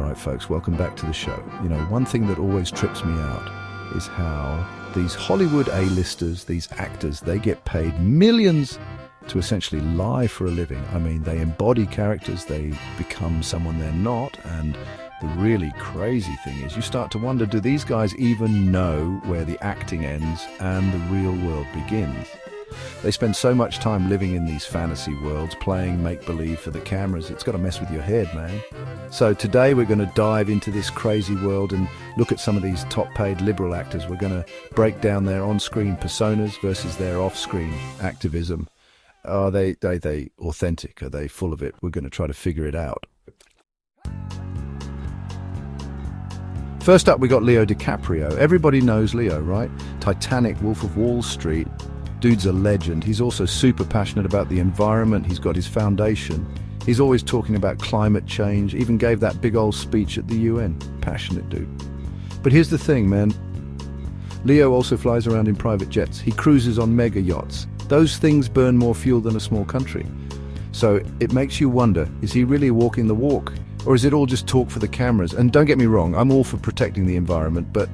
Alright folks, welcome back to the show. You know, one thing that always trips me out is how these Hollywood A-listers, these actors, they get paid millions to essentially lie for a living. I mean, they embody characters, they become someone they're not, and the really crazy thing is you start to wonder, do these guys even know where the acting ends and the real world begins? They spend so much time living in these fantasy worlds, playing make-believe for the cameras. It's got to mess with your head, man. So today we're going to dive into this crazy world and look at some of these top-paid liberal actors. We're going to break down their on-screen personas versus their off-screen activism. Are they authentic? Are they full of it? We're going to try to figure it out. First up, we got Leo DiCaprio. Everybody knows Leo, right? Titanic, Wolf of Wall Street. Dude's a legend. He's also super passionate about the environment. He's got his foundation. He's always talking about climate change, even gave that big old speech at the UN. Passionate dude. But here's the thing, man. Leo also flies around in private jets. He cruises on mega yachts. Those things burn more fuel than a small country. So it makes you wonder, is he really walking the walk? Or is it all just talk for the cameras? And don't get me wrong, I'm all for protecting the environment, but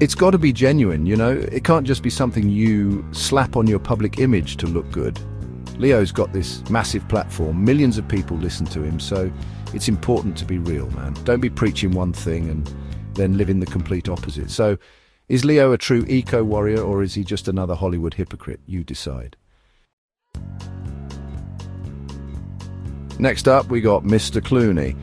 it's got to be genuine, you know? It can't just be something you slap on your public image to look good. Leo's got this massive platform, millions of people listen to him, so it's important to be real, man. Don't be preaching one thing and then living the complete opposite. So, is Leo a true eco-warrior, or is he just another Hollywood hypocrite? You decide. Next up, we got Mr. Clooney.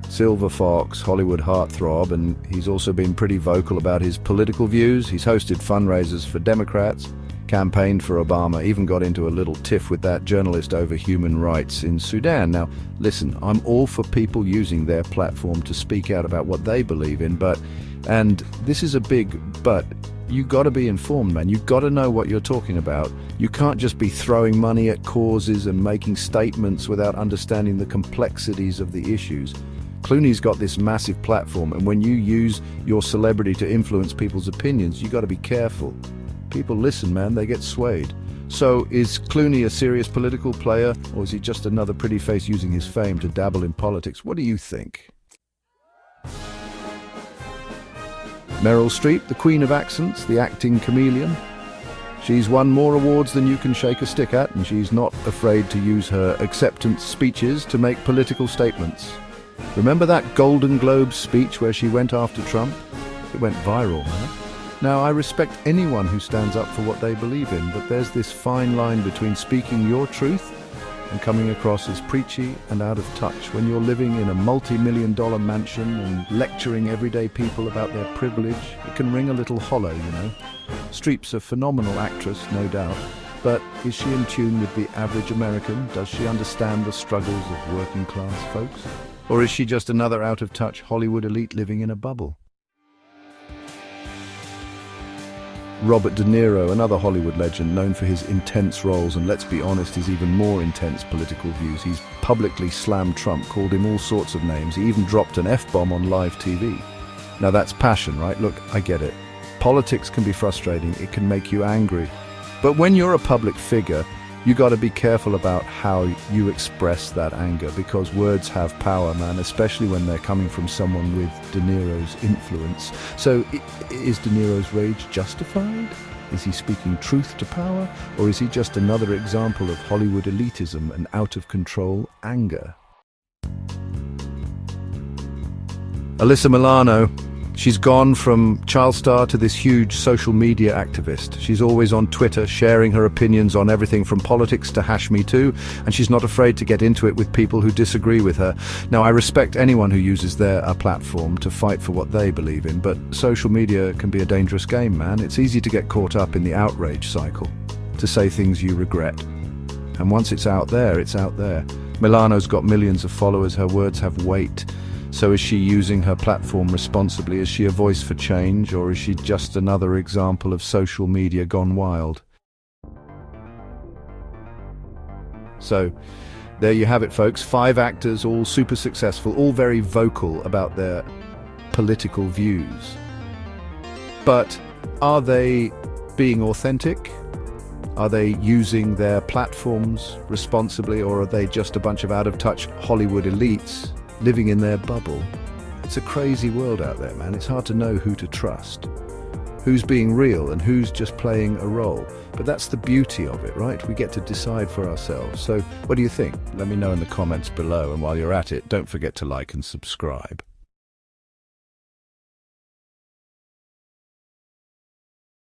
Silver Fox, Hollywood heartthrob, and he's also been pretty vocal about his political views. He's hosted fundraisers for Democrats, campaigned for Obama, even got into a little tiff with that journalist over human rights in Sudan. Now, listen, I'm all for people using their platform to speak out about what they believe in, and this is a big but, you gotta be informed, man. You gotta know what you're talking about. You can't just be throwing money at causes and making statements without understanding the complexities of the issues. Clooney's got this massive platform, and when you use your celebrity to influence people's opinions, you got to be careful. People listen, man, they get swayed. So is Clooney a serious political player, or is he just another pretty face using his fame to dabble in politics? What do you think? Meryl Streep, the queen of accents, the acting chameleon. She's won more awards than you can shake a stick at, and she's not afraid to use her acceptance speeches to make political statements. Remember that Golden Globe speech where she went after Trump? It went viral, man. Now, I respect anyone who stands up for what they believe in, but there's this fine line between speaking your truth and coming across as preachy and out of touch. When you're living in a multi-million-dollar mansion and lecturing everyday people about their privilege, it can ring a little hollow, you know. Streep's a phenomenal actress, no doubt, but is she in tune with the average American? Does she understand the struggles of working-class folks? Or is she just another out-of-touch Hollywood elite living in a bubble? Robert De Niro, another Hollywood legend known for his intense roles and, let's be honest, his even more intense political views. He's publicly slammed Trump, called him all sorts of names. He even dropped an F-bomb on live TV. Now that's passion, right? Look, I get it. Politics can be frustrating. It can make you angry. But when you're a public figure, you got to be careful about how you express that anger, because words have power, man, especially when they're coming from someone with De Niro's influence. So is De Niro's rage justified? Is he speaking truth to power? Or is he just another example of Hollywood elitism and out-of-control anger? Alyssa Milano. She's gone from child star to this huge social media activist. She's always on Twitter sharing her opinions on everything from politics to #MeToo, and she's not afraid to get into it with people who disagree with her. Now, I respect anyone who uses their platform to fight for what they believe in, but social media can be a dangerous game, man. It's easy to get caught up in the outrage cycle, to say things you regret. And once it's out there, it's out there. Milano's got millions of followers, her words have weight. So is she using her platform responsibly? Is she a voice for change, or is she just another example of social media gone wild? So, there you have it, folks. 5 actors, all super successful, all very vocal about their political views. But are they being authentic? Are they using their platforms responsibly, or are they just a bunch of out-of-touch Hollywood elites living in their bubble? It's a crazy world out there, man. It's hard to know who to trust, who's being real and who's just playing a role. But that's the beauty of it, right? We get to decide for ourselves. So what do you think? Let me know in the comments below. And while you're at it, don't forget to like and subscribe.